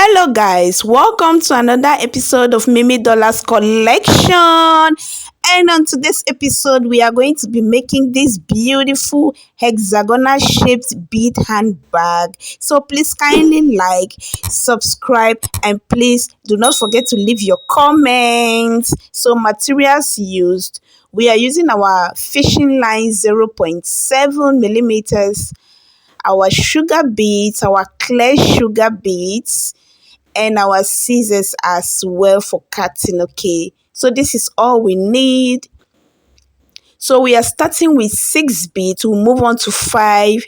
Hello guys, welcome to another episode of Mimi Dollars Collection. And on today's episode, we are going to be making this beautiful hexagonal shaped bead handbag. So please kindly like, subscribe, and please do not forget to leave your comments. So materials used, we are using our fishing line 0.7 millimeters, our sugar beads, our clear sugar beads, and our scissors as well for cutting. Okay, so this is all we need. So we are starting with 6 beads. We'll move on to 5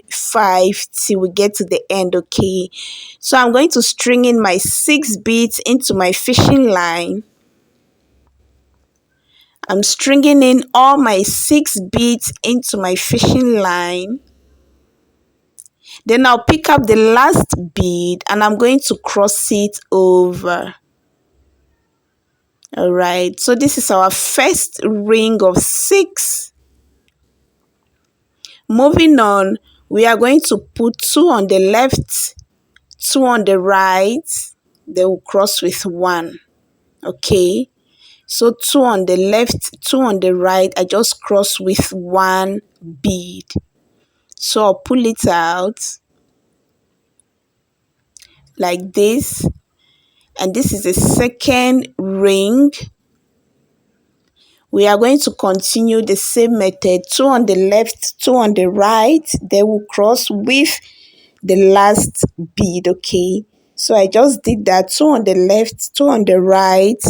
till we get to the end. Okay, so I'm going to string in my 6 beads into my fishing line. I'm stringing in all my 6 beads into my fishing line. Then I'll pick up the last bead and I'm going to cross it over. All right, so this is our first ring of 6. Moving on, we are going to put 2 on the left, 2 on the right, then we'll cross with 1. Okay, so 2 on the left, 2 on the right, I just cross with 1 bead. So I'll pull it out like this, and this is the second ring. We are going to continue the same method, 2 on the left, 2 on the right, then we'll cross with the last bead. Okay, so I just did that, 2 on the left, 2 on the right,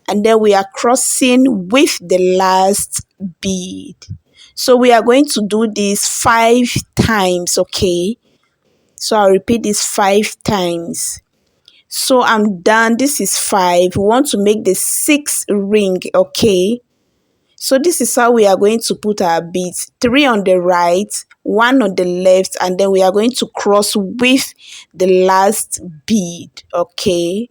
and then we are crossing with the last bead. So we are going to do this 5 times. Okay, so I'll repeat this 5 times. So I'm done. This is 5. We want to make the 6th ring. Okay, so this is how we are going to put our beads: 3 on the right, 1 on the left, and then we are going to cross with the last bead. Okay,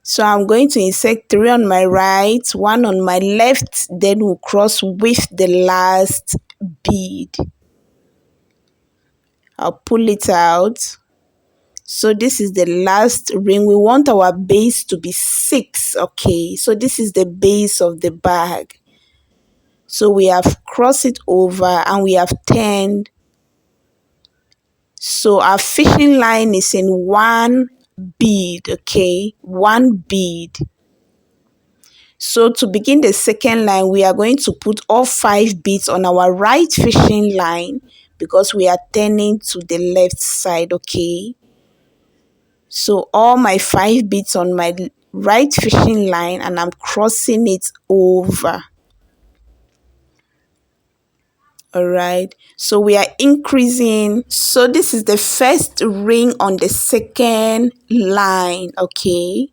so I'm going to insert 3 on my right, 1 on my left, then we'll cross with the last bead. I'll pull it out. So this is the last ring. We want our base to be 6. Okay, so this is the base of the bag. So we have crossed it over and we have turned. So our fishing line is in 1 bead. Okay, 1 bead. So to begin the second line, we are going to put all 5 beads on our right fishing line because we are turning to the left side. Okay, so all my 5 beads on my right fishing line and I'm crossing it over. All right, so we are increasing. So this is the first ring on the second line. Okay,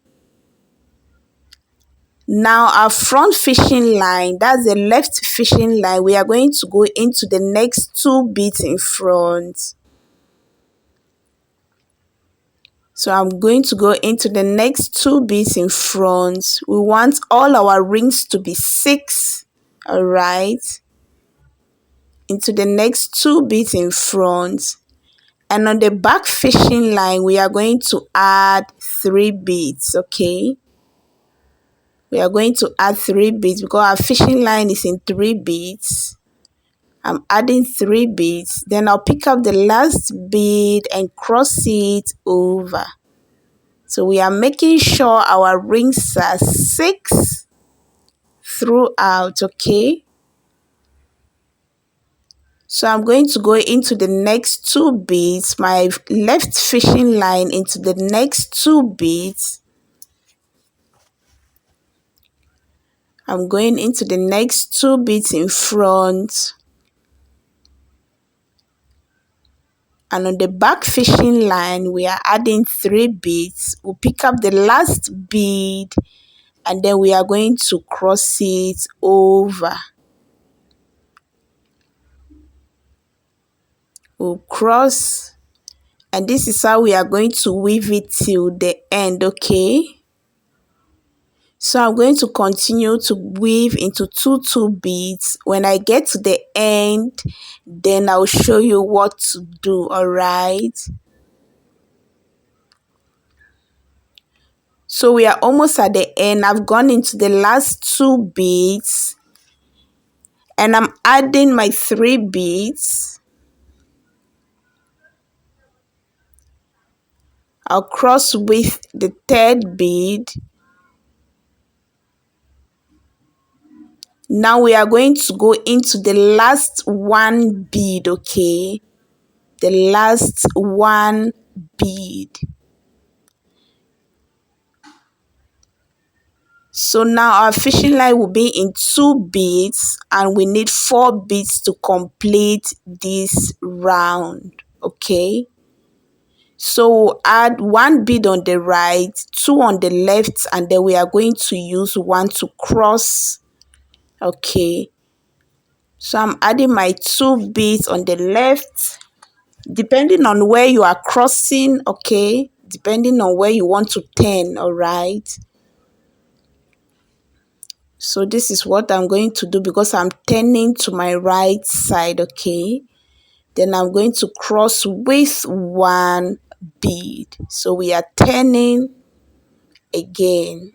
now our front fishing line, that's the left fishing line, we are going to go into the next 2 beads in front. So I'm going to go into the next 2 beads in front. We want all our rings to be 6. All right, into the next 2 beads in front, and on the back fishing line we are going to add 3 beads. Okay, we are going to add 3 beads because our fishing line is in 3 beads. I'm adding 3 beads, then I'll pick up the last bead and cross it over. So we are making sure our rings are 6 throughout. Okay, so I'm going to go into the next 2 beads, my left fishing line into the next 2 beads. I'm going into the next 2 beads in front, and on the back fishing line we are adding 3 beads. We'll pick up the last bead and then we are going to cross it over. We'll cross, and this is how we are going to weave it till the end. Okay, so I'm going to continue to weave into 2 beads. When I get to the end, then I'll show you what to do. All right, So we are almost at the end. I've gone into the last 2 beads and I'm adding my 3 beads. I'll cross with the 3rd bead. Now we are going to go into the last 1 bead, okay? The last 1 bead. So now our fishing line will be in 2 beads and we need 4 beads to complete this round, okay? So we'll add 1 bead on the right, 2 on the left, and then we are going to use 1 to cross, okay? So I'm adding my 2 beads on the left, depending on where you are crossing, okay? Depending on where you want to turn, all right? So this is what I'm going to do because I'm turning to my right side, okay? Then I'm going to cross with 1 bead. So we are turning again.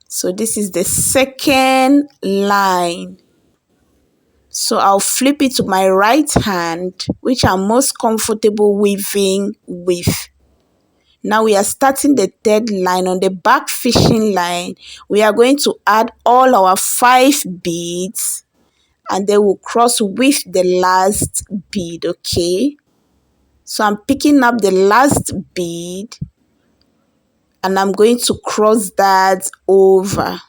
So this is the 2nd line. So I'll flip it to my right hand, which I'm most comfortable weaving with. Now we are starting the 3rd line. On the back fishing line, we are going to add all our 5 beads and then we'll cross with the last bead, okay? So I'm picking up the last bead and I'm going to cross that over.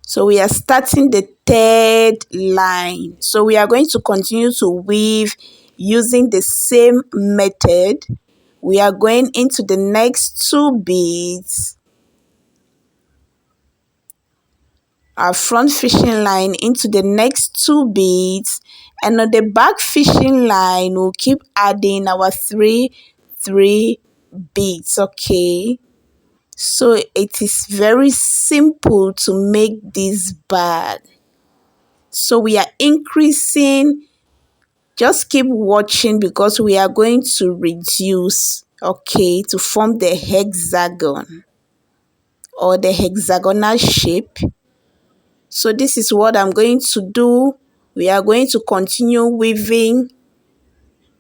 So we are starting the 3rd line. So we are going to continue to weave using the same method. We are going into the next 2 beads, our front fishing line into the next 2 beads, and on the back fishing line we'll keep adding our 3 beads, okay? So it is very simple to make this bag. So we are increasing. Just keep watching because we are going to reduce, okay, to form the hexagon or the hexagonal shape. So this is what I'm going to do. We are going to continue weaving.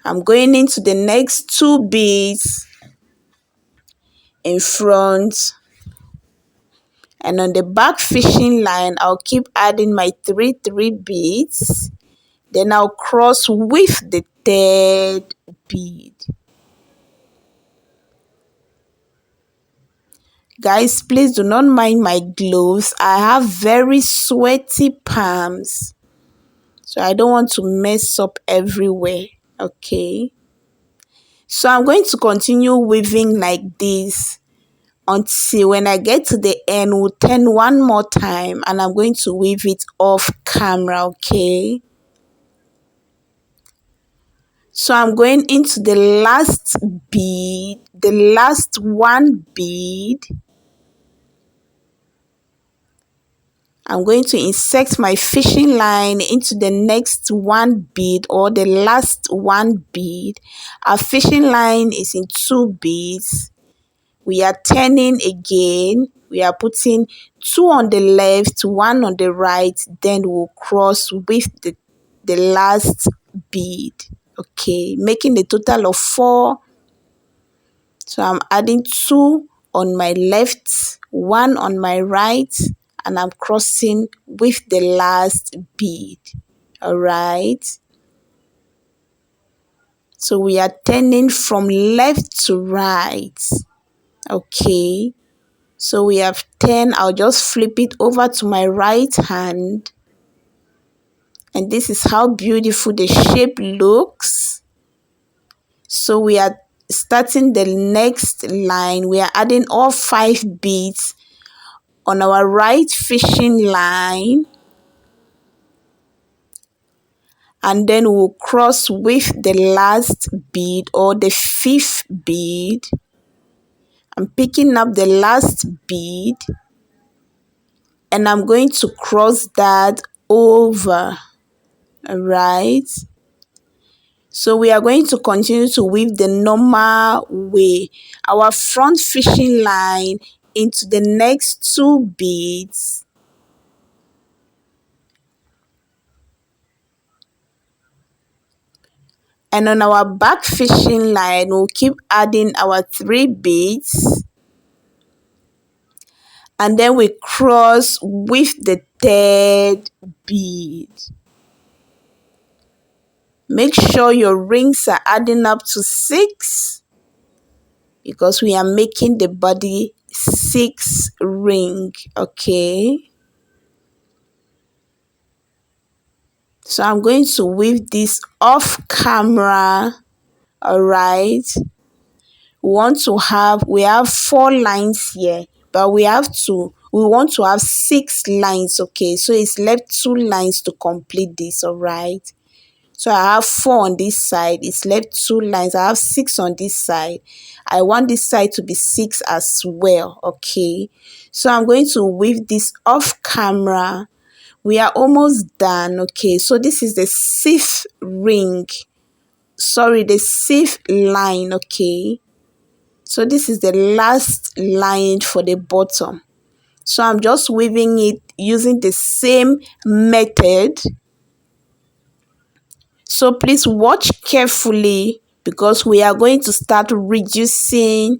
I'm going into the next 2 beads in front, and on the back fishing line I'll keep adding my 3 beads. Then I'll cross with the 3rd bead. Guys, please do not mind my gloves. I have very sweaty palms, so I don't want to mess up everywhere, okay? So I'm going to continue weaving like this until when I get to the end, we'll turn 1 more time and I'm going to weave it off camera, okay? So I'm going into the last bead, the last 1 bead. I'm going to insert my fishing line into the next 1 bead or the last 1 bead. Our fishing line is in 2 beads. We are turning again. We are putting 2 on the left, 1 on the right. Then we'll cross with the last bead. Okay, making a total of 4. So I'm adding 2 on my left, 1 on my right, and I'm crossing with the last bead. All right. So we are turning from left to right. Okay. So we have 10. I'll just flip it over to my right hand. And this is how beautiful the shape looks. So we are starting the next line. We are adding all 5 beads on our right fishing line. And then we'll cross with the last bead or the 5th bead. I'm picking up the last bead and I'm going to cross that over. All right. So we are going to continue to weave the normal way. Our front fishing line into the next 2 beads. And on our back fishing line, we'll keep adding our 3 beads. And then we cross with the 3rd bead. Make sure your rings are adding up to 6, because we are making the body 6 ring, okay? So I'm going to weave this off camera, all right? We have 4 lines here, but we want to have 6 lines, okay? So it's left 2 lines to complete this, all right? So I have 4 on this side, it's left 2 lines. I have 6 on this side. I want this side to be 6 as well, okay? So I'm going to weave this off camera. We are almost done, okay? So this is the 6th ring. Sorry, the 6th line, okay? So this is the last line for the bottom. So I'm just weaving it using the same method. So please watch carefully, because we are going to start reducing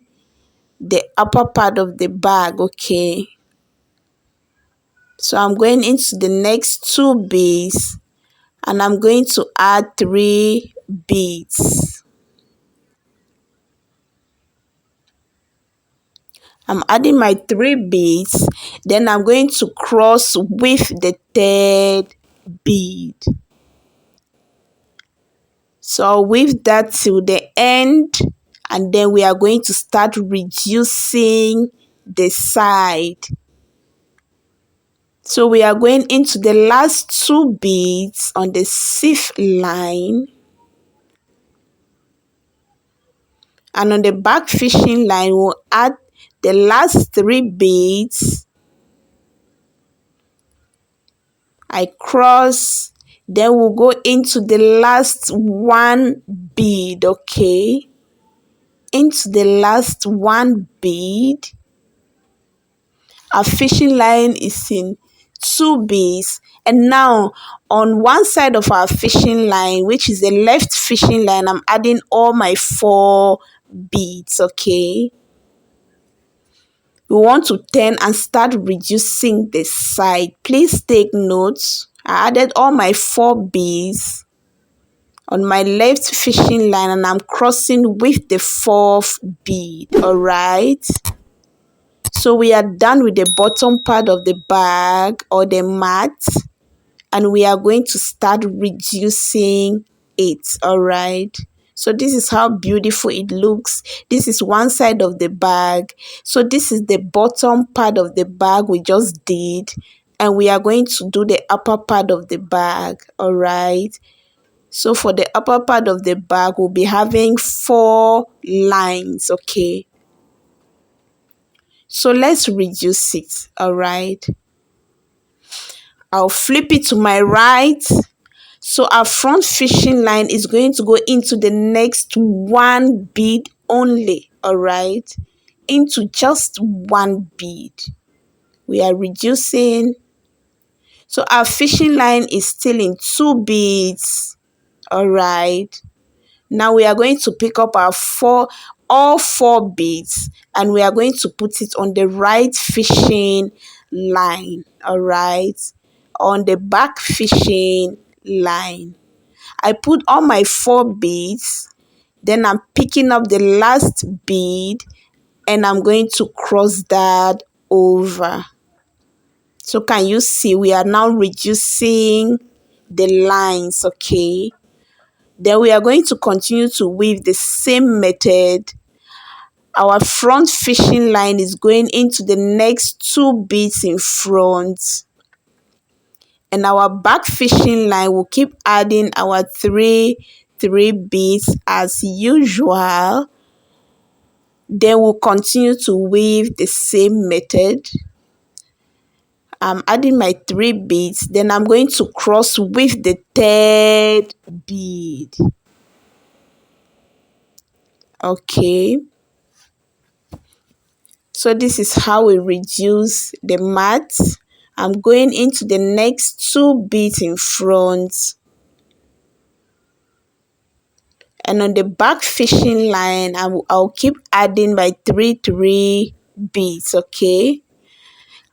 the upper part of the bag, okay? So I'm going into the next 2 beads, and I'm going to add 3 beads. I'm adding my 3 beads, then I'm going to cross with the 3rd bead. So I'll weave that till the end, and then we are going to start reducing the side. So we are going into the last 2 beads on the 6th line, and on the back fishing line we'll add the last 3 beads. I cross, then we'll go into the last 1 bead, okay? Into the last 1 bead. Our fishing line is in 2 beads, and now on one side of our fishing line, which is the left fishing line, I'm adding all my 4 beads, okay? We want to turn and start reducing the side. Please take notes. I added all my 4 beads on my left fishing line, and I'm crossing with the 4th bead, all right? So we are done with the bottom part of the bag or the mat, and we are going to start reducing it, all right? So this is how beautiful it looks. This is one side of the bag. So this is the bottom part of the bag we just did, and we are going to do the upper part of the bag, all right? So for the upper part of the bag, we'll be having 4 lines, okay? So let's reduce it, all right? I'll flip it to my right. So our front fishing line is going to go into the next 1 bead only, all right? Into just 1 bead. We are reducing. So our fishing line is still in 2 beads, all right? Now we are going to pick up all 4 beads, and we are going to put it on the right fishing line, all right? On the back fishing line. I put all my 4 beads, then I'm picking up the last bead, and I'm going to cross that over. So can you see we are now reducing the lines, okay? Then we are going to continue to weave the same method. Our front fishing line is going into the next 2 beads in front. And our back fishing line will keep adding our 3 beads as usual. Then we'll continue to weave the same method. I'm adding my 3 beads. Then I'm going to cross with the 3rd bead. Okay, so this is how we reduce the mat. I'm going into the next 2 beads in front, and on the back fishing line I'll keep adding my 3 beads. Okay,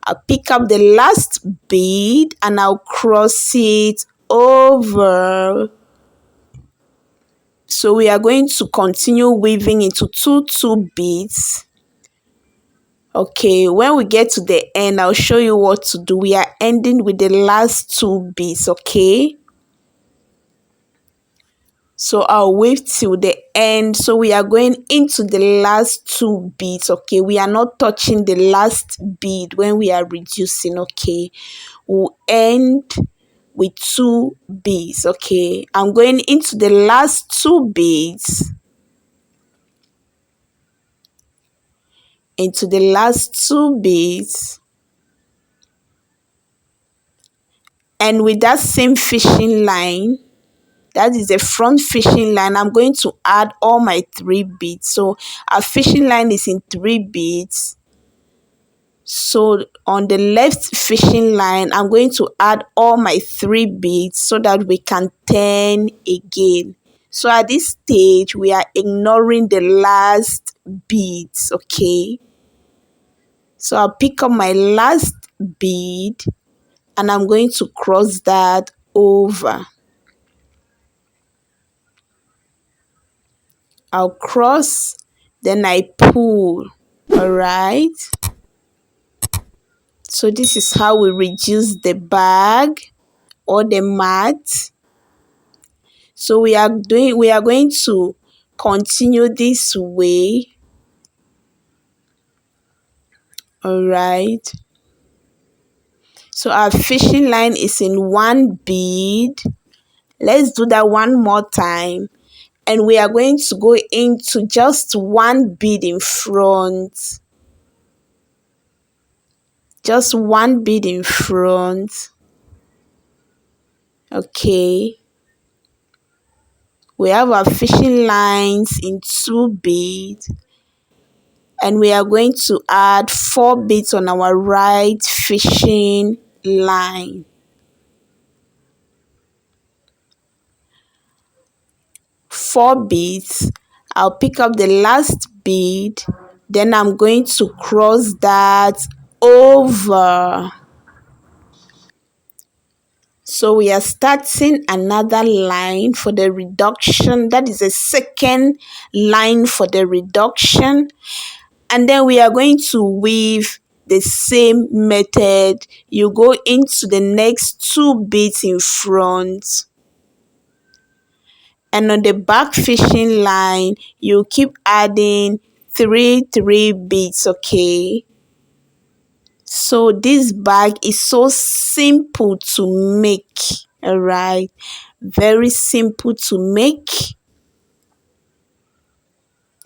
I'll pick up the last bead and I'll cross it over. So we are going to continue weaving into 2 beads. Okay, when we get to the end, I'll show you what to do. We are ending with the last 2 beads. Okay, so I'll weave till the end. So we are going into the last 2 beads. Okay, we are not touching the last bead when we are reducing. Okay, we'll end with 2 beads. Okay, I'm going into the last 2 beads, into the last 2 beads, and with that same fishing line, that is the front fishing line, I'm going to add all my 3 beads. So our fishing line is in 3 beads. So on the left fishing line, I'm going to add all my 3 beads so that we can turn again. So at this stage, we are ignoring the last beads. Okay, so I'll pick up my last bead and I'm going to cross that over. I'll cross, then I pull. All right, so this is how we reduce the bag or the mat. So we are going to continue this way. All right, so our fishing line is in 1 bead. Let's do that one more time, and we are going to go into just 1 bead in front, just 1 bead in front. Okay, we have our fishing lines in 2 beads, and we are going to add 4 beads on our right fishing line. 4 beads. I'll pick up the last bead, then I'm going to cross that over. So we are starting another line for the reduction. That is a second line for the reduction. And then we are going to weave the same method. You go into the next 2 beads in front, and on the back fishing line you keep adding 3 beads. Okay, so this bag is so simple to make. All right, very simple to make.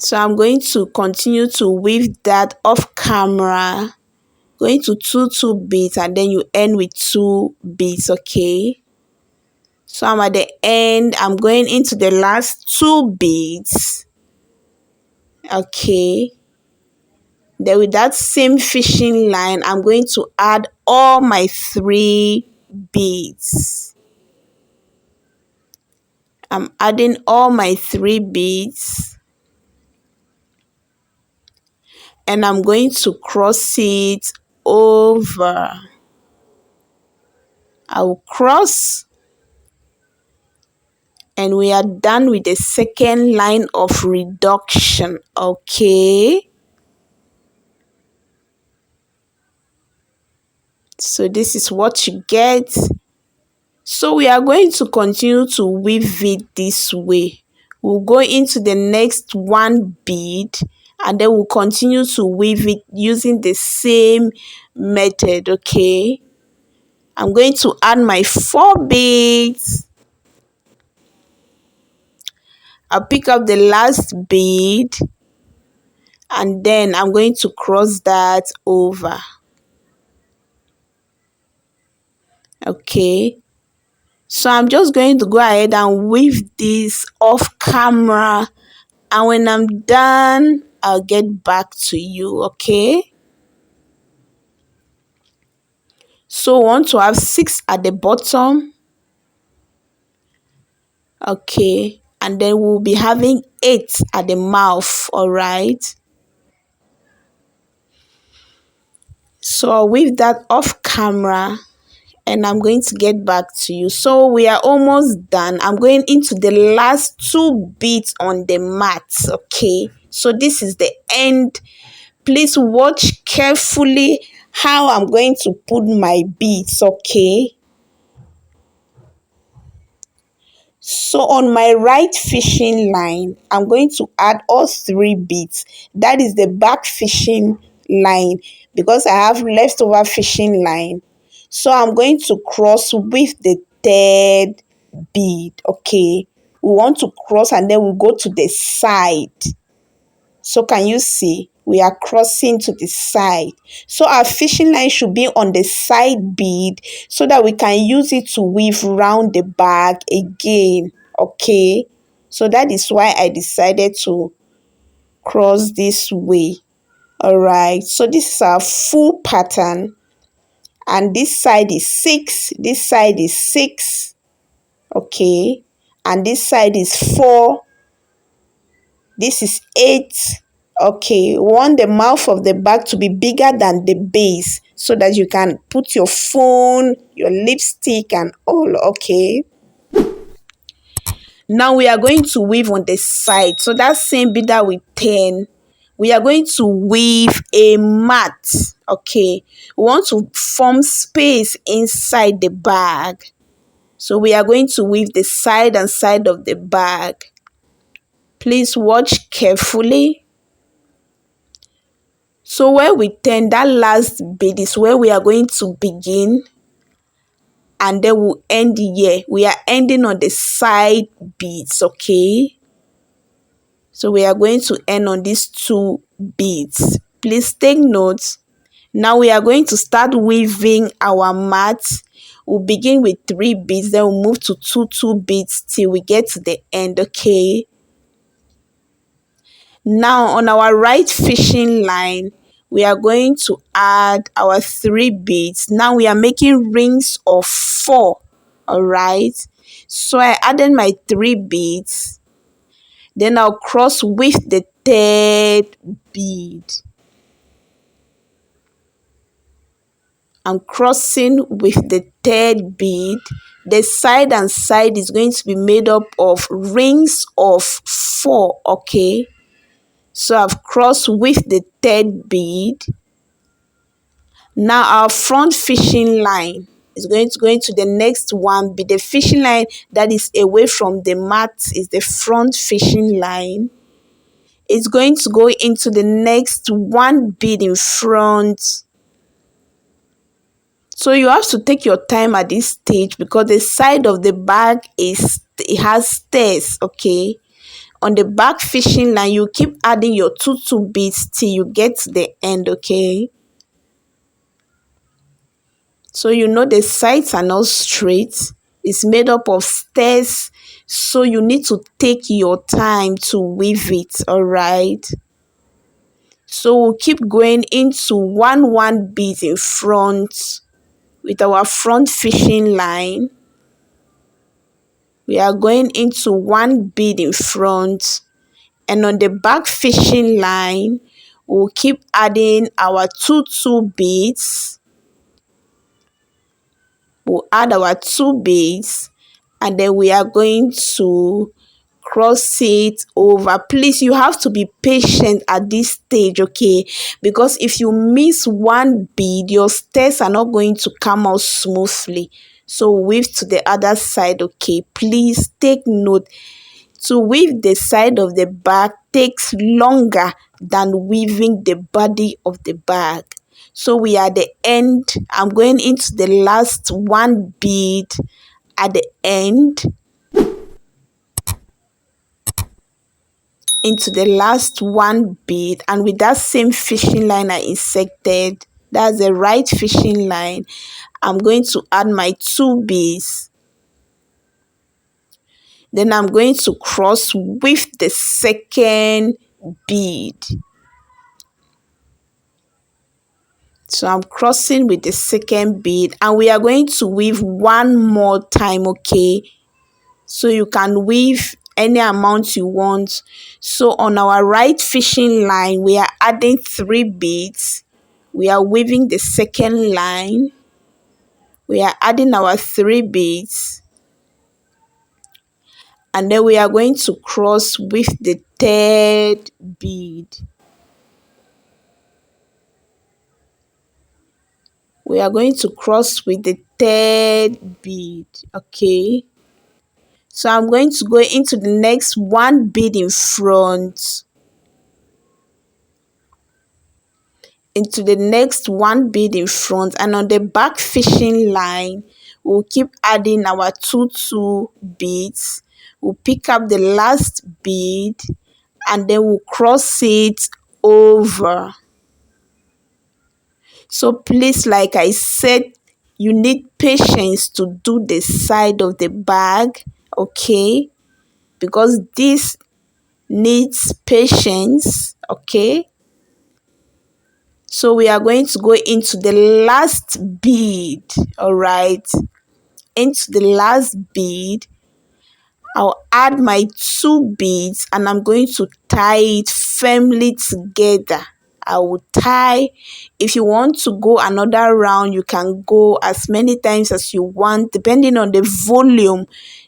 So I'm going to continue to weave that off camera, going to 2 beads, and then you end with 2 beads. Okay, so I'm at the end. I'm going into the last 2 beads. Okay, then with that same fishing line, I'm going to add all my 3 beads. I'm adding all my 3 beads, and I'm going to cross it over. I will cross, and we are done with the second line of reduction. Okay, so this is what you get. So we are going to continue to weave it this way. We'll go into the next 1 bead, and then we'll continue to weave it using the same method. Okay, I'm going to add my 4 beads. I'll pick up the last bead, and then I'm going to cross that over. Okay, so I'm just going to go ahead and weave this off camera And when I'm done, I'll get back to you, okay? So we want to have 6 at the bottom, okay? And then we'll be having 8 at the mouth, all right? So I'll weave that off camera and I'm going to get back to you. So we are almost done. I'm going into the last 2 beads on the mat, okay? So this is the end. Please watch carefully how I'm going to put my beads, okay? So on my right fishing line, I'm going to add all 3 beads. That is the back fishing line because I have leftover fishing line. So I'm going to cross with the 3rd bead, okay? We want to cross and then we go to the side. So can you see? We are crossing to the side. So our fishing line should be on the side bead so that we can use it to weave round the bag again. Okay. So that is why I decided to cross this way. Alright. So this is our full pattern. And this side is 6. This side is 6. Okay. And this side is 4. This is 8. Okay, we want the mouth of the bag to be bigger than the base so that you can put your phone, your lipstick and all, okay? Now we are going to weave on the side. So that same bead that we turn, we are going to weave a mat, okay? We want to form space inside the bag. So we are going to weave the side and side of the bag. Please watch carefully. So where we turn, that last bead is where we are going to begin and then we'll end here. We are ending on the side beads, okay? So we are going to end on these 2 beads. Please take note. Now we are going to start weaving our mat. We'll begin with 3 beads, then we'll move to 2 beads till we get to the end, okay? Now on our right fishing line, we are going to add our 3 beads. Now we are making rings of 4, all right? So I added my 3 beads. Then I'll cross with the 3rd bead. I'm crossing with the 3rd bead. The side and side is going to be made up of rings of 4, okay? So I've crossed with the 3rd bead. Now our front fishing line is going to go into the next one bead. The fishing line that is away from the mat is the front fishing line. It's going to go into the next 1 bead in front. So you have to take your time at this stage because the side of the bag it has stairs, okay? On the back fishing line, you keep adding your 2 beads till you get to the end, okay? So you know the sides are not straight. It's made up of stairs. So you need to take your time to weave it, alright? So we'll keep going into 1 bead in front with our front fishing line. We are going into 1 bead in front, and on the back fishing line we'll keep adding our 2 beads. We'll add our 2 beads and then we are going to cross it over. Please, you have to be patient at this stage, okay? Because if you miss 1 bead, your stairs are not going to come out smoothly. So weave to the other side, okay? Please take note. To weave the side of the bag takes longer than weaving the body of the bag. So we are at the end. I'm going into the last 1 bead at the end. Into the last 1 bead, and with that same fishing line I inserted, that's the right fishing line, I'm going to add my 2 beads. Then I'm going to cross with the second bead. So I'm crossing with the second bead, and we are going to weave one more time, okay? So you can weave any amount you want. So on our right fishing line, we are adding 3 beads. We are weaving the second line. We are adding our 3 beads. And then we are going to cross with the third bead. We are going to cross with the third bead, okay? So I'm going to go into the next 1 bead in front. Into the next 1 bead in front, and on the back fishing line, we'll keep adding our 2 beads. We'll pick up the last bead, and then we'll cross it over. So please, like I said, you need patience to do the side of the bag, okay? Because this needs patience, okay? So we are going to go into the last bead, all right? Into the last bead, I'll add my 2 beads, and I'm going to tie it firmly together. I will tie. If you want to go another round, you can go as many times as you want, depending on the volume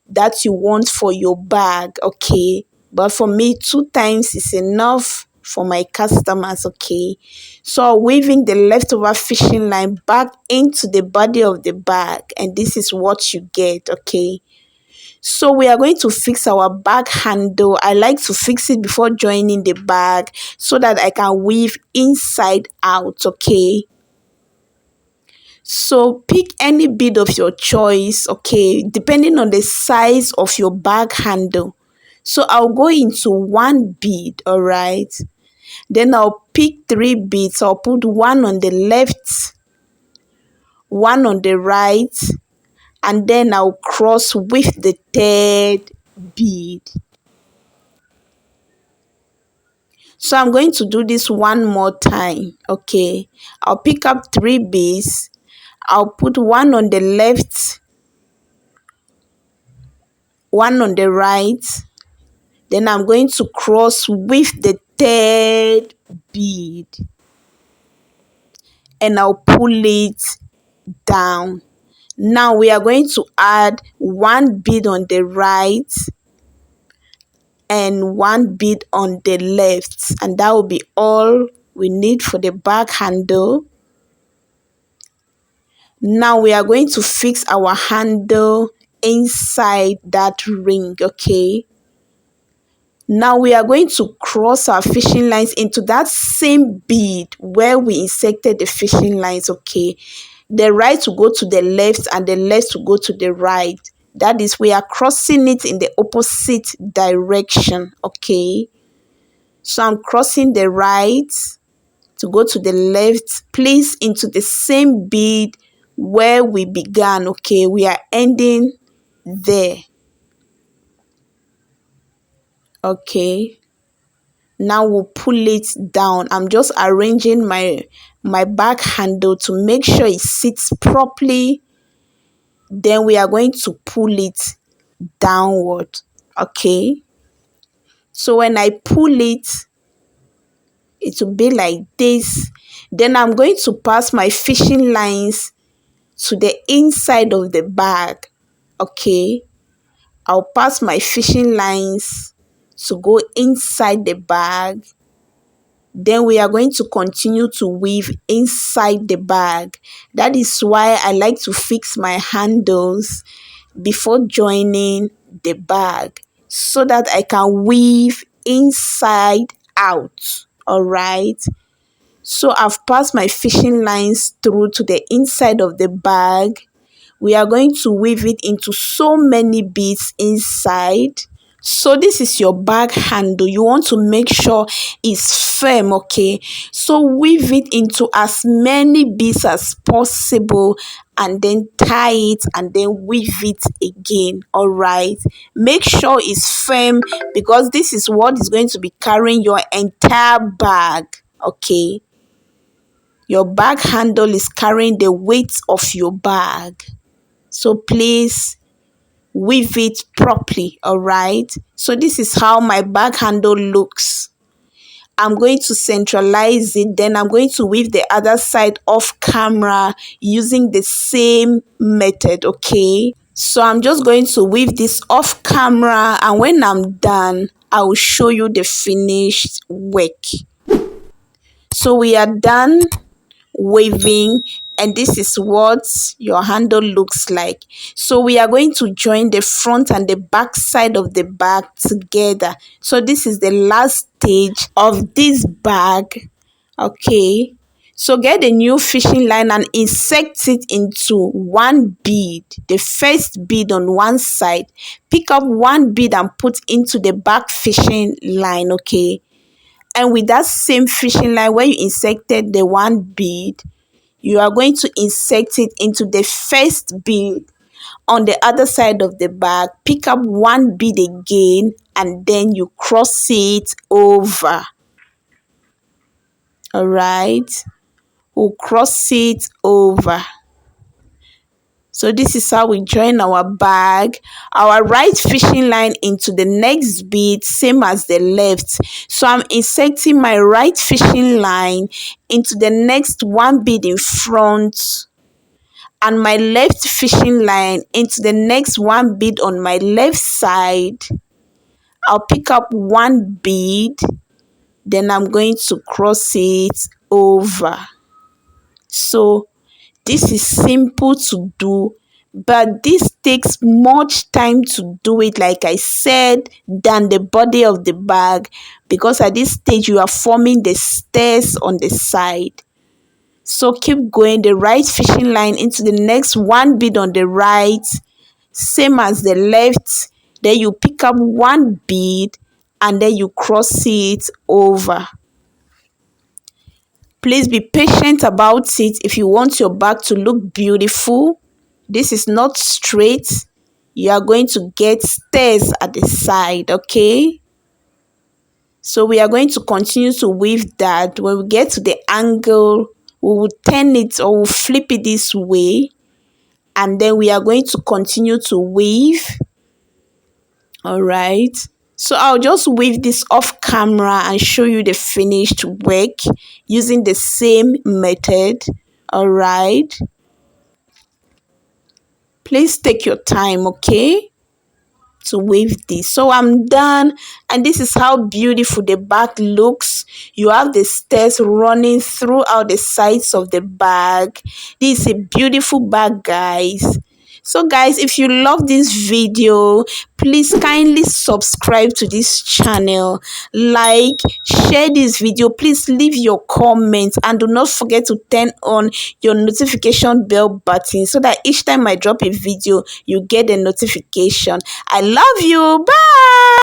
that you want for your bag, okay? But for me, 2 times is enough for my customers, okay? So weaving the leftover fishing line back into the body of the bag, and this is what you get, okay? So we are going to fix our bag handle. I like to fix it before joining the bag so that I can weave inside out, okay? So pick any bead of your choice, okay, depending on the size of your bag handle. So I'll go into 1 bead, all right? Then I'll pick 3 beads. I'll put 1 on the left, 1 on the right, and then I'll cross with the third bead. So I'm going to do this 1 more time, okay? I'll pick up 3 beads. I'll put 1 on the left, 1 on the right. Then I'm going to cross with the third bead, and I'll pull it down. Now we are going to add 1 bead on the right and 1 bead on the left, and that will be all we need for the bag handle. Now we are going to fix our handle inside that ring, okay? Now we are going to cross our fishing lines into that same bead where we inserted the fishing lines, okay? The right to go to the left and the left to go to the right. That is, we are crossing it in the opposite direction, okay? So I'm crossing the right to go to the left, place into the same bead where we began, okay? We are ending there, okay? Now we'll pull it down. I'm just arranging my back handle to make sure it sits properly. Then we are going to pull it downward, okay? So when I pull it, it will be like this. Then I'm going to pass my fishing lines to the inside of the bag, okay? I'll pass my fishing lines to go inside the bag. Then we are going to continue to weave inside the bag. That is why I like to fix my handles before joining the bag, so that I can weave inside out, all right? So I've passed my fishing lines through to the inside of the bag. We are going to weave it into so many beads inside. So this is your bag handle. You want to make sure it's firm, okay? So weave it into as many beads as possible and then tie it and then weave it again. All right, make sure it's firm because this is what is going to be carrying your entire bag. Okay, your bag handle is carrying the weight of your bag, so please weave it properly. All right, so this is how my bag handle looks. I'm going to centralize it, then I'm going to weave the other side off camera using the same method. Okay, so I'm just going to weave this off camera, and when I'm done I will show you the finished work. So we are done waving, and this is what your handle looks like. So we are going to join the front and the back side of the bag together. So this is the last stage of this bag. Okay, so get a new fishing line and insert it into one bead, the first bead on one side. Pick up one bead and put into the back fishing line. Okay, and with that same fishing line, where you inserted the one bead, you are going to insert it into the first bead on the other side of the bag. Pick up one bead again and then you cross it over. All right, we'll cross it over. So this is how we join our bag, our right fishing line into the next bead, same as the left. So I'm inserting my right fishing line into the next one bead in front, and my left fishing line into the next one bead on my left side. I'll pick up one bead, then I'm going to cross it over. So this is simple to do, but this takes much time to do it, like I said, than the body of the bag, because at this stage you are forming the stairs on the side. So keep going, the right fishing line into the next one bead on the right, same as the left. Then you pick up one bead and then you cross it over. Please be patient about it if you want your bag to look beautiful. This is not straight. You are going to get stairs at the side. Okay, so we are going to continue to weave that. When we get to the angle, we will turn it or we'll flip it this way, and then we are going to continue to weave. All right, so I'll just weave this off camera and show you the finished work using the same method. All right, please take your time, okay, to weave this. So I'm done, and this is how beautiful the bag looks. You have the stairs running throughout the sides of the bag. This is a beautiful bag, guys. So guys, if you love this video, please kindly subscribe to this channel, like, share this video, please leave your comments, and do not forget to turn on your notification bell button so that each time I drop a video you get a notification. I love you. Bye.